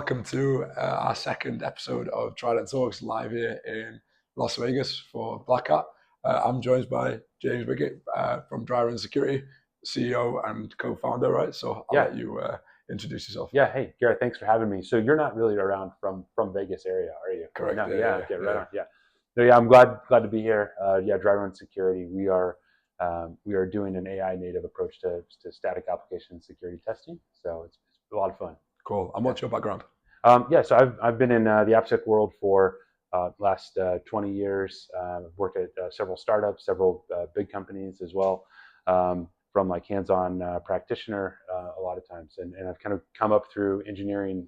welcome to our second episode of Trident Talks live here in Las Vegas for Black Hat. I'm joined by James Wickett from DryRun Security, CEO and co-founder, right? So I'll let you introduce yourself. Yeah, hey, Gareth, thanks for having me. So you're not really around from Vegas area, are you? Correct. No, right on. No, I'm glad to be here. DryRun Security, we are doing an AI native approach to static application security testing. So it's a lot of fun. Cool. And what's your background? So I've been in the AppSec world for last 20 years. I've worked at several startups, several big companies as well. From like hands-on practitioner a lot of times, and I've kind of come up through engineering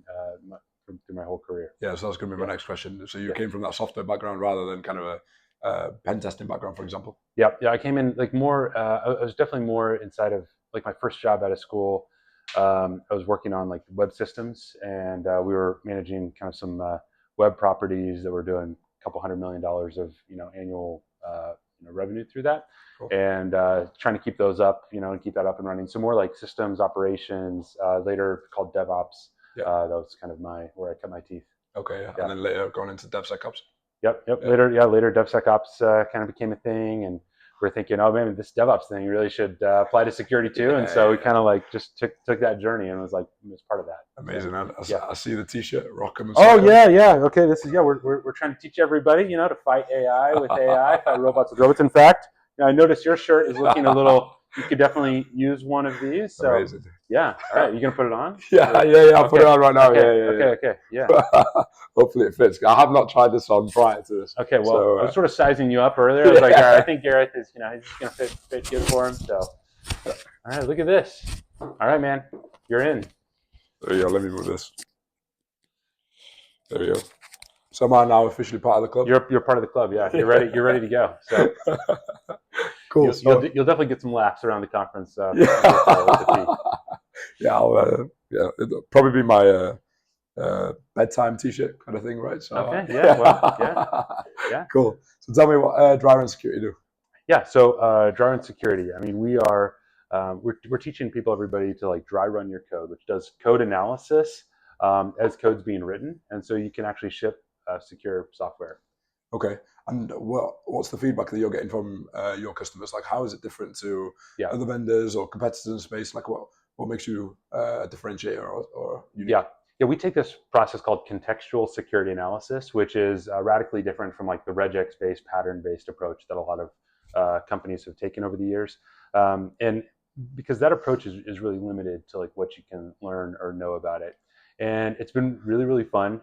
through my whole career. Yeah, so that's going to be my next question. So you came from that software background rather than kind of a pen testing background, for example? Yeah, I came in like more. I was definitely more inside of like my first job out of school. I was working on like web systems, and we were managing kind of some web properties that were doing a couple $100 million of annual revenue through that. Cool. And trying to keep those up, and keep that up and running. So more like systems operations, later called DevOps. That was kind of where I cut my teeth. Okay, and then later going into DevSecOps. Yep. Later DevSecOps kind of became a thing, and we're thinking, oh man, this DevOps thing really should apply to security too. And so we kind of like just took that journey and was part of that. Amazing. I see the T-shirt, rock 'em. Oh yeah. Okay, this is we're trying to teach everybody, to fight AI with AI, fight robots with robots. In fact, I noticed your shirt is looking a little. You could definitely use one of these. So amazing. Yeah. All right, you gonna put it on? Yeah. I'll put it on right now. Okay. Yeah. Hopefully it fits. I have not tried this on prior to this. Okay. Well, so, I was sort of sizing you up earlier. I was like, all right, I think Gareth is, he's just gonna fit good for him. So, all right, look at this. All right, man, you're in. There you go. Let me move this. There we go. So am I now officially part of the club? You're part of the club. Yeah. You're ready. You're ready to go. So. Cool. You'll definitely get some laughs around the conference. It'll probably be my bedtime T-shirt kind of thing, right? So, okay. Yeah. Cool. So tell me what DryRun Security do. Yeah. So DryRun Security. I mean, we are we're teaching everybody to like dry run your code, which does code analysis as code's being written, and so you can actually ship secure software. Okay. And what's the feedback that you're getting from your customers? Like, how is it different to other vendors or competitors in the space? Like, what makes you a differentiator or unique? Yeah, we take this process called Contextual Security Analysis, which is radically different from like the regex-based, pattern-based approach that a lot of companies have taken over the years. And because that approach is really limited to like what you can learn or know about it. And it's been really, really fun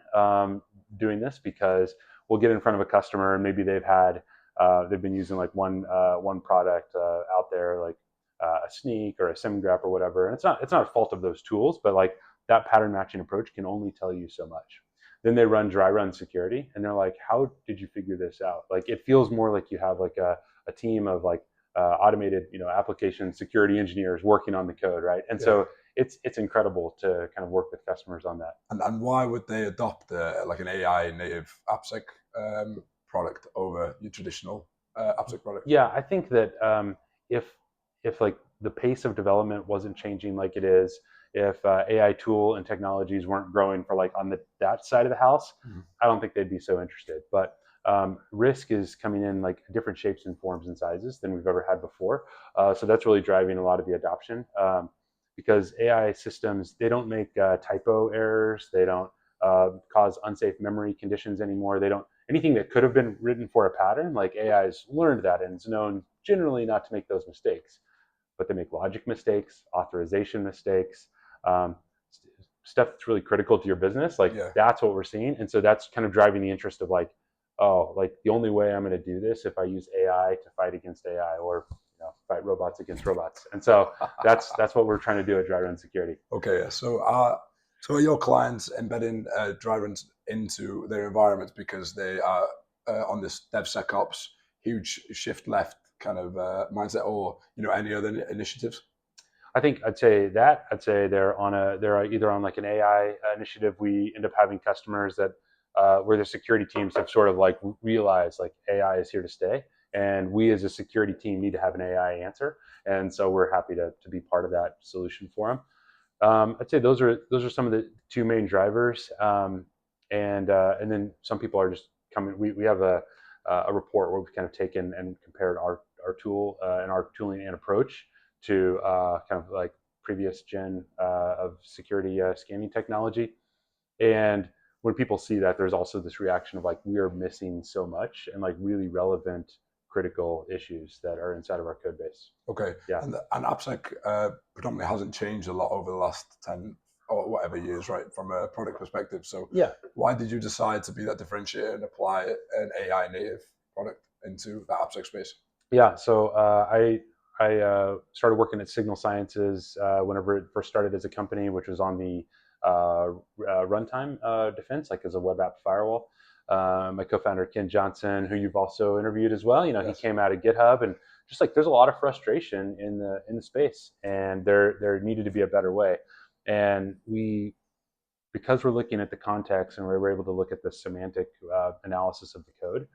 doing this because we'll get in front of a customer and maybe they've been using like one product out there, like a Sneak or a SimGraph or whatever. And it's not a fault of those tools, but like that pattern matching approach can only tell you so much. Then they run DryRun Security and they're like, how did you figure this out? Like it feels more like you have like a team of like automated, application security engineers working on the code, right? And so it's incredible to kind of work with customers on that. And why would they adopt like an AI native AppSec product over your traditional AppSec product? Yeah, I think that if like the pace of development wasn't changing like it is, if AI tool and technologies weren't growing for like on that side of the house, I don't think they'd be so interested. But risk is coming in like different shapes and forms and sizes than we've ever had before. So that's really driving a lot of the adoption. Because AI systems, they don't make typo errors. They don't cause unsafe memory conditions anymore. They don't, anything that could have been written for a pattern, like AI's learned that and is known generally not to make those mistakes. But they make logic mistakes, authorization mistakes, stuff that's really critical to your business. Like that's what we're seeing. And so that's kind of driving the interest of like, oh, like the only way I'm going to do this if I use AI to fight against AI or fight robots against robots. And so that's what we're trying to do at DryRun Security. Okay, so are your clients embedding DryRun into their environments because they are on this DevSecOps huge shift left kind of mindset, or any other initiatives? I think I'd say they're either on like an AI initiative. We end up having customers that where the security teams have sort of like realized like AI is here to stay. And we as a security team need to have an AI answer. And so we're happy to be part of that solution for them. I'd say those are some of the two main drivers, and then some people are just coming. We have a report where we've kind of taken and compared our tool and our tooling and approach to kind of like previous gen of security scanning technology. And when people see that, there's also this reaction of like, we are missing so much and like really relevant critical issues that are inside of our code base. Okay. Yeah. And AppSec predominantly hasn't changed a lot over the last 10 or whatever years, right, from a product perspective. So Yeah. why did you decide to be that differentiator and apply an AI native product into the AppSec space? Yeah. So I started working at Signal Sciences whenever it first started as a company, which was on the runtime defense, like as a web app firewall. My co-founder Ken Johnson, who you've also interviewed as well, Yes. he came out of GitHub, and just like there's a lot of frustration in the space, and there needed to be a better way. And because we're looking at the context and we're able to look at the semantic analysis of the code,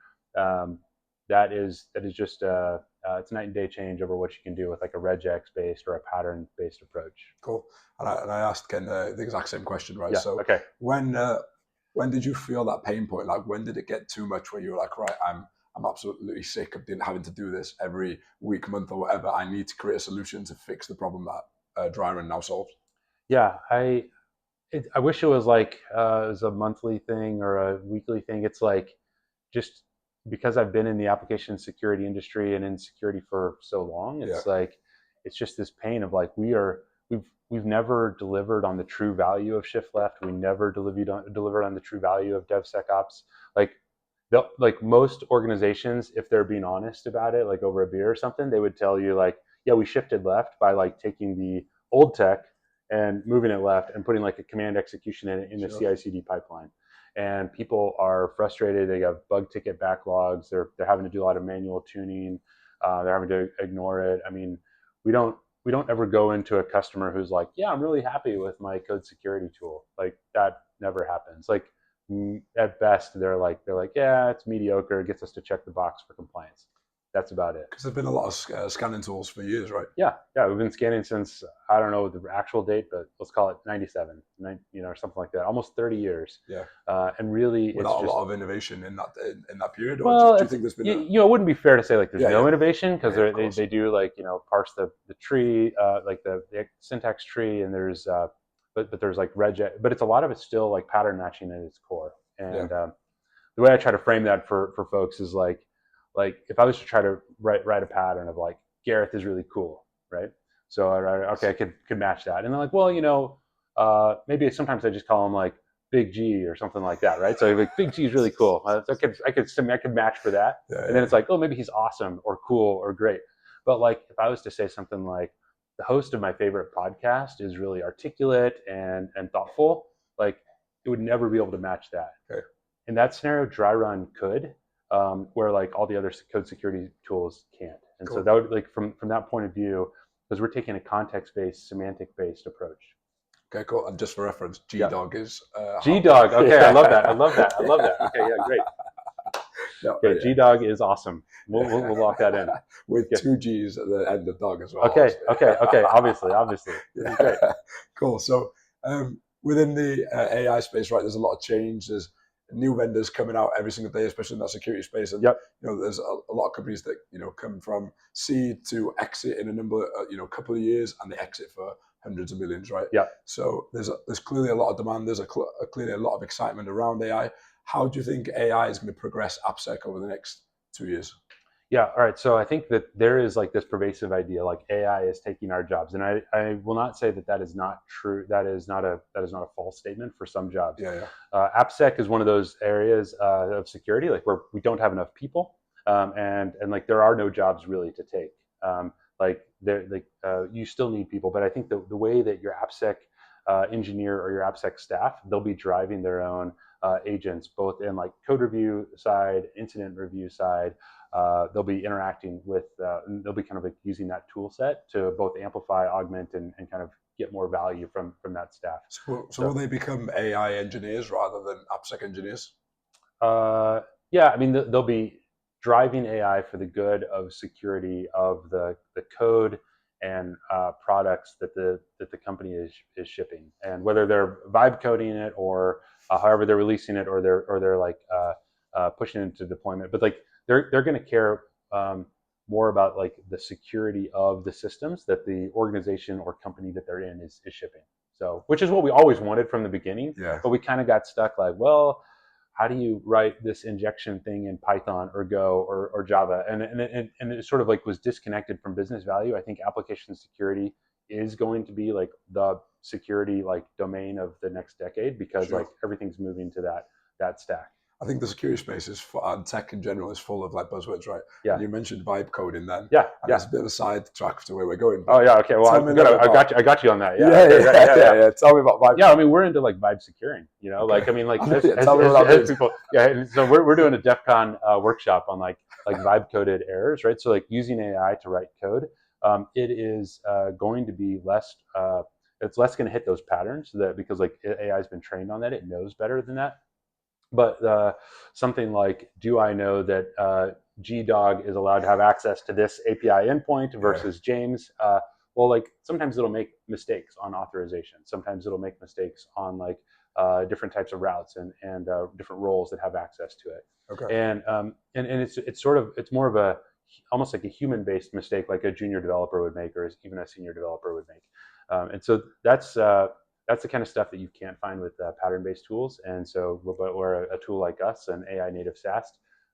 that is just it's night and day change over what you can do with like a regex based or a pattern based approach. Cool. And I asked Ken the exact same question, right? Yeah. So okay. When did you feel that pain point? Like, when did it get too much where you were like, right, I'm absolutely sick of having to do this every week, month, or whatever. I need to create a solution to fix the problem that DryRun now solves. Yeah, I wish it was like it was a monthly thing or a weekly thing. It's like just because I've been in the application security industry and in security for so long, it's like it's just this pain of like we've never delivered on the true value of shift left. We never delivered on the true value of DevSecOps. Like most organizations, if they're being honest about it, like over a beer or something, they would tell you like, yeah, we shifted left by like taking the old tech and moving it left and putting like a command execution in the CI/CD pipeline. And people are frustrated. They have bug ticket backlogs. They're having to do a lot of manual tuning. They're having to ignore it. I mean, we don't ever go into a customer who's like, yeah, I'm really happy with my code security tool. Like that never happens. Like at best, they're like, yeah, it's mediocre. It gets us to check the box for compliance. That's about it. Because there's been a lot of scanning tools for years, right? Yeah. We've been scanning since, I don't know the actual date, but let's call it 97, or something like that. Almost 30 years. Yeah. And really, without it's just a lot of innovation in that period. Or well, do you think there's been? It wouldn't be fair to say like there's no innovation, because they do like parse the tree, like the syntax tree, and there's but there's like regex, but it's a lot of it's still like pattern matching at its core. And the way I try to frame that for folks is like if I was to try to write a pattern of like Gareth is really cool, right? So I could match that, and they're like, well, maybe sometimes I just call him like Big G or something like that, right? So like Big G is really cool. I could match for that, and then it's like, oh, maybe he's awesome or cool or great. But like if I was to say something like the host of my favorite podcast is really articulate and thoughtful, like it would never be able to match that. Okay. In that scenario, DryRun could, where like all the other code security tools can't. And so that would like from that point of view, because we're taking a context-based, semantic-based approach. Okay, cool. And just for reference, G-Dog is G-Dog. Okay, I love that. Okay, yeah, great. Okay, G-Dog is awesome. We'll lock that in with 2 G's at the end of dog as well. Okay. Obviously. Yeah. Great. Cool. So within the AI space, right, there's a lot of change. There's new vendors coming out every single day, especially in that security space. And there's a lot of companies that come from seed to exit in a number, couple of years, and they exit for hundreds of millions, right? Yeah. So there's clearly a lot of demand. There's clearly a lot of excitement around AI. How do you think AI is going to progress AppSec over the next 2 years? Yeah. All right. So I think that there is like this pervasive idea, like AI is taking our jobs, and I will not say that is not true. That is not a false statement for some jobs. AppSec is one of those areas of security, like where we don't have enough people, and like there are no jobs really to take. You still need people, but I think the way that your AppSec engineer or your AppSec staff, they'll be driving their own agents, both in like code review side, incident review side. They'll be interacting with, they'll be kind of like using that tool set to both amplify, augment, and kind of get more value from that staff. So will they become AI engineers rather than AppSec engineers? Yeah, I mean, they'll be driving AI for the good of security of the code and products that the company is shipping, and whether they're vibe coding it or however they're releasing it, or they're like pushing it into deployment. But like they're going to care more about like the security of the systems that the organization or company that they're in is shipping. So, which is what we always wanted from the beginning, but we kind of got stuck like, well, how do you write this injection thing in Python or Go or Java? And it sort of like was disconnected from business value. I think application security is going to be like the security like domain of the next decade, because like everything's moving to that stack. I think the security space is and tech in general is full of like buzzwords, right? Yeah. And you mentioned vibe coding then. Yeah. And it's a bit of a side track to where we're going. Oh yeah. Okay. Well, I got you on that. Yeah. Tell me about vibe. Yeah. I mean, we're into like vibe securing. You know, like I mean, like as people. Yeah. So we're doing a DEF CON workshop on like vibe coded errors, right? So like using AI to write code, it is going to be less. It's less going to hit those patterns because like AI has been trained on that. It knows better than that. But something like, do I know that GDog is allowed to have access to this API endpoint versus James? Well, like sometimes it'll make mistakes on authorization. Sometimes it'll make mistakes on like different types of routes and different roles that have access to it. Okay. And it's more of a almost like a human-based mistake, like a junior developer would make, or even a senior developer would make. And so that's the kind of stuff that you can't find with pattern-based tools. And so, but we're a tool like us, an AI native SaaS,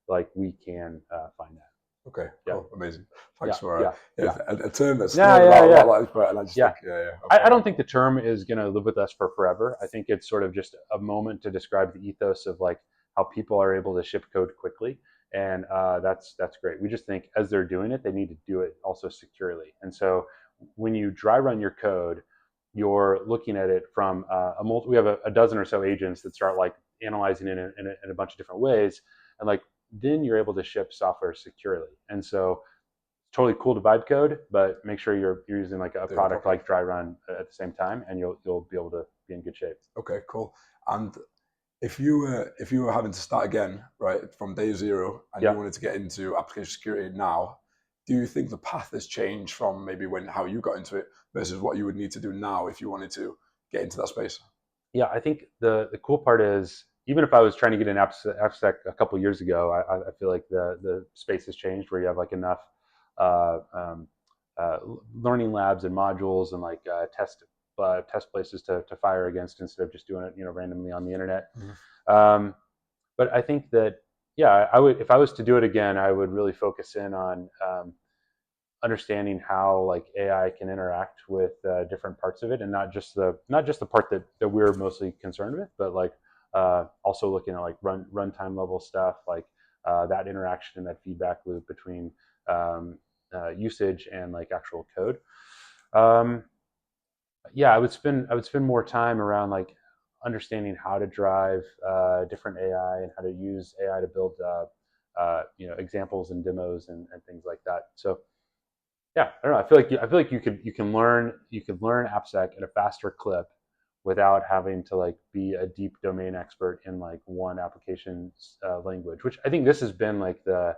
like we can find that. Okay, cool, amazing. Thanks for a term that's I don't think the term is going to live with us for forever. I think it's sort of just a moment to describe the ethos of like how people are able to ship code quickly, and that's great. We just think as they're doing it, they need to do it also securely. And so when you dry run your code, you're looking at it from we have a dozen or so agents that start like analyzing it in a bunch of different ways, and like then you're able to ship software securely. And so it's totally cool to vibe code, but make sure you're using like a product like DryRun at the same time, and you'll be able to be in good shape. Okay, cool. And if you were having to start again, right, from day zero, and you wanted to get into application security now, do you think the path has changed from maybe how you got into it versus what you would need to do now if you wanted to get into that space? Yeah, I think the cool part is, even if I was trying to get an AppSec a couple of years ago, I feel like the space has changed where you have like enough learning labs and modules and like test places to fire against instead of just doing it randomly on the internet. Mm-hmm. But I think that I would, if I was to do it again, I would really focus in on understanding how like AI can interact with different parts of it, and not just the part that we're mostly concerned with, but like also looking at like runtime level stuff, like that interaction and that feedback loop between usage and like actual code. I would spend more time around like understanding how to drive different AI and how to use AI to build examples and demos and things like that. So I don't know. I feel like you can learn AppSec at a faster clip without having to like be a deep domain expert in like one application language, which I think this has been like the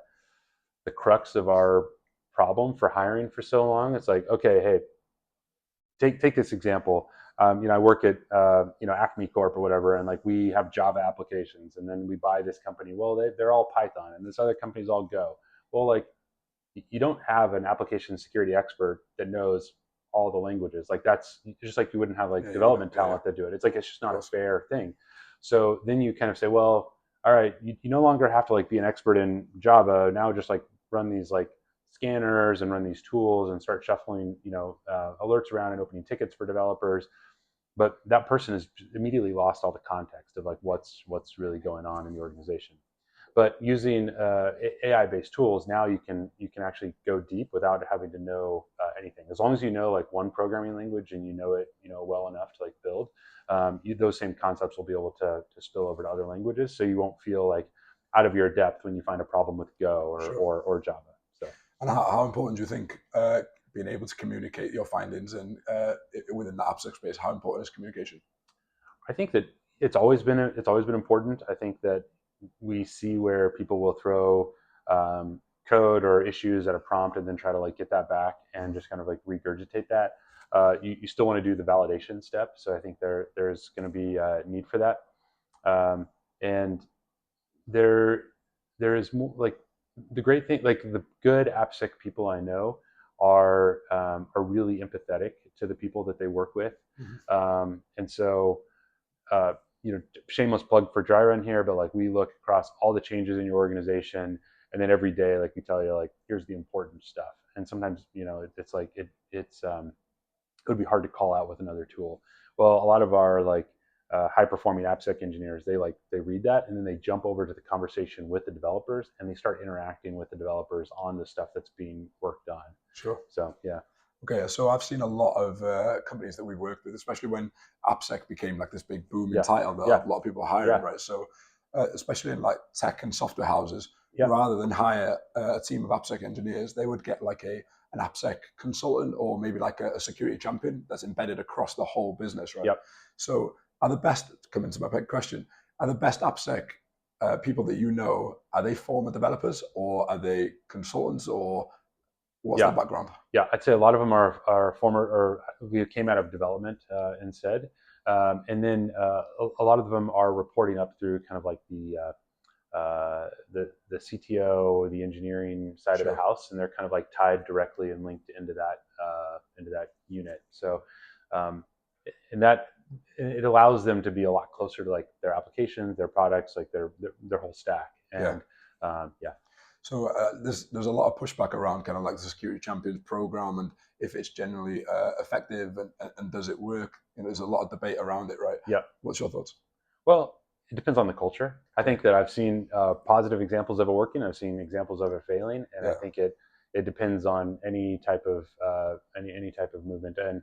crux of our problem for hiring for so long. It's like, okay, hey, take this example. I work at Acme Corp or whatever, and like we have Java applications, and then we buy this company. Well, they're all Python, and this other company's all Go. Well, like you don't have an application security expert that knows all the languages. Like that's just like you wouldn't have like development talent that do it. It's like, it's just not a fair thing. So then you kind of say, well, all right, you no longer have to like be an expert in Java. Now just like run these like scanners and run these tools and start shuffling, alerts around and opening tickets for developers. But that person has immediately lost all the context of like what's really going on in the organization. But using AI-based tools, now you can actually go deep without having to know anything. As long as you know like one programming language and you know it well enough to like build, those same concepts will be able to spill over to other languages. So you won't feel like out of your depth when you find a problem with Go or Java. So, and how important do you think being able to communicate your findings and within the AppSec space? How important is communication? I think that it's always been important. I think that we see where people will throw code or issues at a prompt and then try to like get that back and just kind of like regurgitate that. You still want to do the validation step. So I think there's going to be a need for that. And there is more, like, the great thing, like the good AppSec people I know are really empathetic to the people that they work with. And so, shameless plug for DryRun here, but like we look across all the changes in your organization, and then every day, like we tell you, like, here's the important stuff. And sometimes, it's like it would be hard to call out with another tool. Well, a lot of our like high performing AppSec engineers, they read that and then they jump over to the conversation with the developers and they start interacting with the developers on the stuff that's being worked on. Sure. So yeah. Okay, so I've seen a lot of companies that we've worked with, especially when AppSec became like this big booming title that a lot of people are hiring, right? So especially in like tech and software houses, rather than hire a team of AppSec engineers, they would get like an AppSec consultant or maybe like a security champion that's embedded across the whole business, right? So are the best, coming to my question, are the best AppSec people that you know, are they former developers or are they consultants, or what's their background? Yeah, I'd say a lot of them are former, or we came out of development instead. And then a lot of them are reporting up through kind of like the CTO or the engineering side of the house, and they're kind of like tied directly and linked into that unit. So, and that it allows them to be a lot closer to like their applications, their products, like their whole stack. And So there's a lot of pushback around kind of like the Security Champions program and if it's generally effective and does it work. There's a lot of debate around it, right? Yeah. What's your thoughts? Well, it depends on the culture. I think that I've seen positive examples of it working. I've seen examples of it failing, and I think it depends on any type of any type of movement. And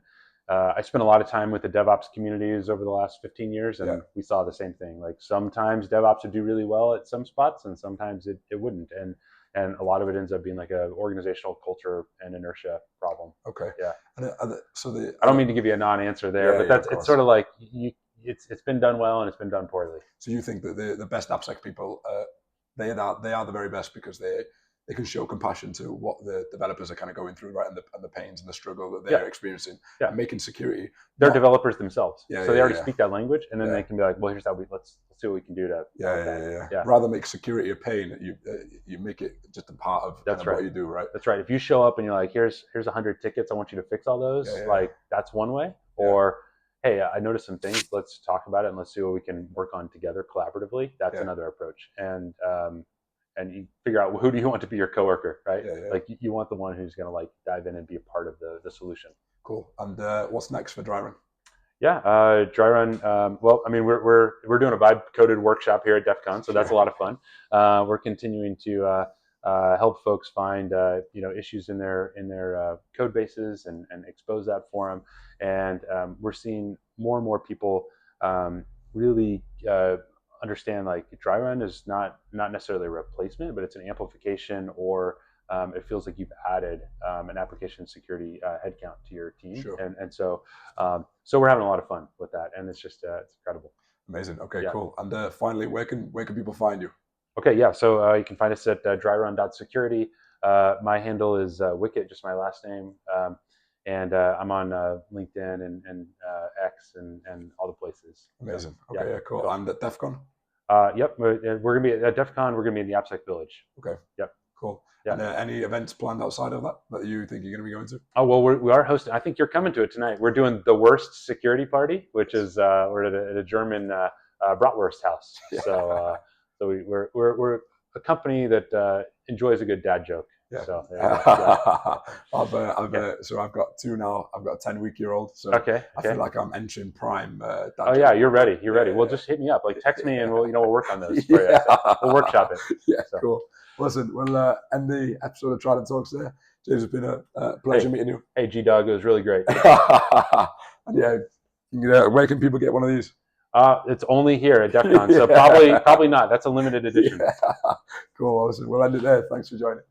I spent a lot of time with the DevOps communities over the last 15 years, and we saw the same thing. Like sometimes DevOps would do really well at some spots, and sometimes it wouldn't. And a lot of it ends up being like an organizational culture and inertia problem. Okay. Yeah. So I don't mean to give you a non-answer there, but it's sort of like it's been done well and it's been done poorly. So you think that the best AppSec people, they are the very best because they can show compassion to what the developers are kind of going through, right, and the pains and the struggle that they're experiencing, and making security. They're developers themselves, so they already speak that language, and then they can be like, well, here's how let's see what we can do to Rather than make security a pain, you make it just a part of what you do, right? That's right. If you show up and you're like, here's 100 tickets, I want you to fix all those, like that's one way. Or hey, I noticed some things, let's talk about it and let's see what we can work on together collaboratively. That's another approach. And you figure out who do you want to be your coworker, right? Like you want the one who's going to like dive in and be a part of the solution. Cool. And what's next for DryRun? Yeah, DryRun. Well, I mean, we're doing a vibe coded workshop here at DEF CON, so that's a lot of fun. We're continuing to help folks find issues in their code bases and expose that for them. And we're seeing more and more people really understand like DryRun is not necessarily a replacement, but it's an amplification, or it feels like you've added an application security headcount to your team. And so we're having a lot of fun with that, and it's just it's incredible. Amazing. Okay, cool. And finally, where can people find you? Okay, yeah. So you can find us at DryRun.security. My handle is Wickett, just my last name. And I'm on LinkedIn and X and all the places. Amazing. Okay, yeah, cool. And at DEF CON? Yep. We're going to be at DEF CON. We're going to be in the AppSec Village. Okay. Yep. Cool. Yeah. And any events planned outside of that you think you're going to be going to? Oh, well, we are hosting. I think you're coming to it tonight. We're doing the worst security party, which is we're at a German bratwurst house. So we're a company that enjoys a good dad joke. Yeah. So, so I've got two now. I've got a 10-week-old. So I feel like I'm entering prime. Yeah, you're ready. You're ready. Well, just hit me up. Like text me, and we'll work on those. For you. We'll workshop it. Yeah, cool. Listen, we'll end the episode of Trident Talks there. James, it's been a pleasure meeting you. Hey, G-Dog, it was really great. Where can people get one of these? It's only here at DEF CON, so probably not. That's a limited edition. Cool. Listen, we'll end it there. Thanks for joining.